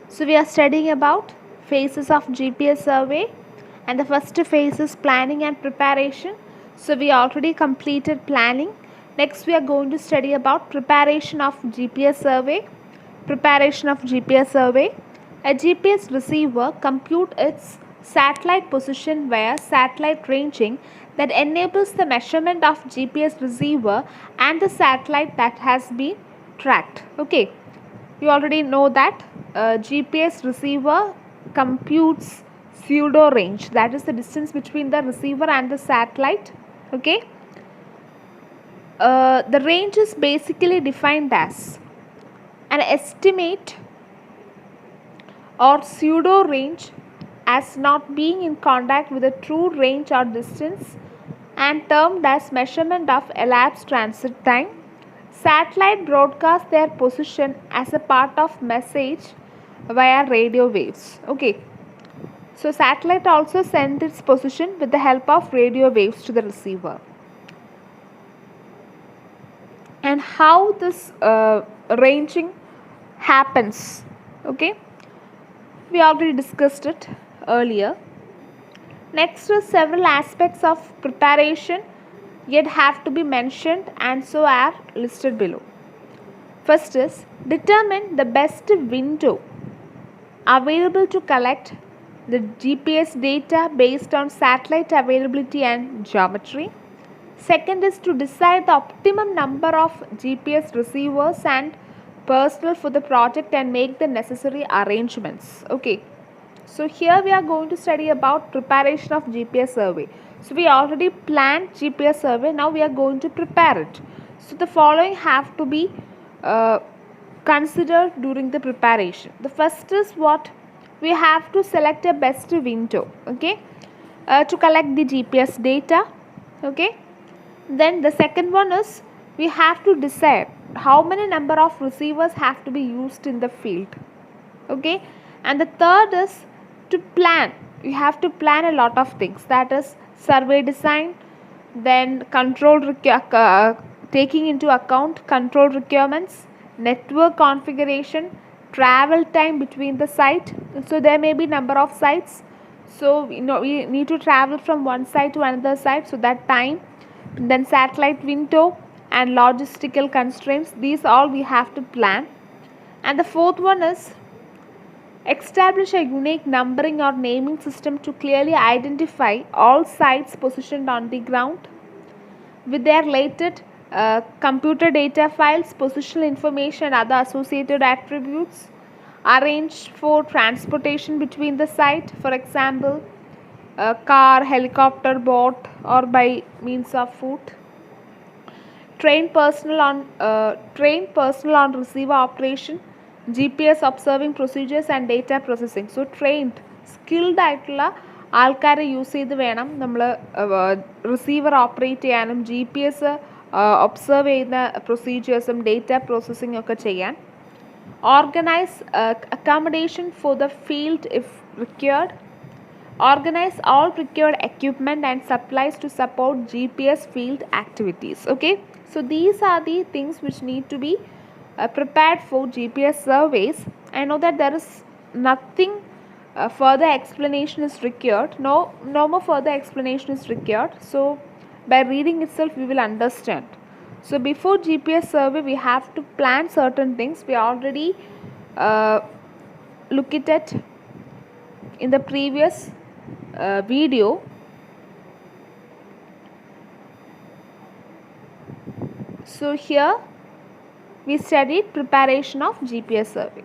So we are studying about phases of GPS survey, and the first phase is planning and preparation. So we already completed planning. Next we are going to study about preparation of GPS survey. Preparation of GPS survey. A GPS receiver compute its satellite position via satellite ranging that enables the measurement of GPS receiver and the satellite that has been tracked. Okay, you already know that GPS receiver computes pseudo range, that is the distance between the receiver and the satellite. Okay, the range is basically defined as an estimate or pseudo range as not being in contact with a true range or distance and termed as measurement of elapsed transit time. Satellite broadcast their position as a part of message via radio waves. Okay, so satellite also sends its position with the help of radio waves to the receiver. And how this ranging happens, okay, we already discussed it earlier. Next is several aspects of preparation yet have to be mentioned and so are listed below. First is determine the best window available to collect the GPS data based on satellite availability and geometry. Second is to decide the optimum number of GPS receivers and personnel for the project and make the necessary arrangements. Okay, so here we are going to study about preparation of GPS survey. So we already planned GPS survey, now we are going to prepare it. So the following have to be considered during the preparation. The first is what? We have to select a best window, okay, to collect the GPS data, okay. Then the second one is we have to decide how many number of receivers have to be used in the field, okay. And the third is to plan. You have to plan a lot of things, that is survey design, then taking into account control requirements, network configuration, travel time between the site. So there may be number of sites, so we need to travel from one site to another site, so that time, then satellite window and logistical constraints, these all we have to plan. And the fourth one is establish a unique numbering or naming system to clearly identify all sites positioned on the ground with their related computer data files, positional information and other associated attributes. Arrange for transportation between the site, for example car, helicopter, boat or by means of foot. Train personnel on receiver operation, GPS observing procedures and data processing. So trained skilled ആയിട്ടുള്ള ആൾക്കാരെ use ചെയ്ത് വേണം നമ്മൾ receiver operate ചെയ്യാനും G P S observe ചെയ്യുന്ന പ്രൊസീജിയേഴ്സും data processing ഒക്കെ ചെയ്യാൻ. Organize accommodation for the field if required. Organize all required equipment and supplies to support GPS field activities. Okay, so these are the things which need to be prepared for GPS surveys. I know that there is nothing further explanation is required. No more further explanation is required. So by reading itself we will understand. So before GPS survey we have to plan certain things. We already look at it in the previous video. So here we studied preparation of GPS survey.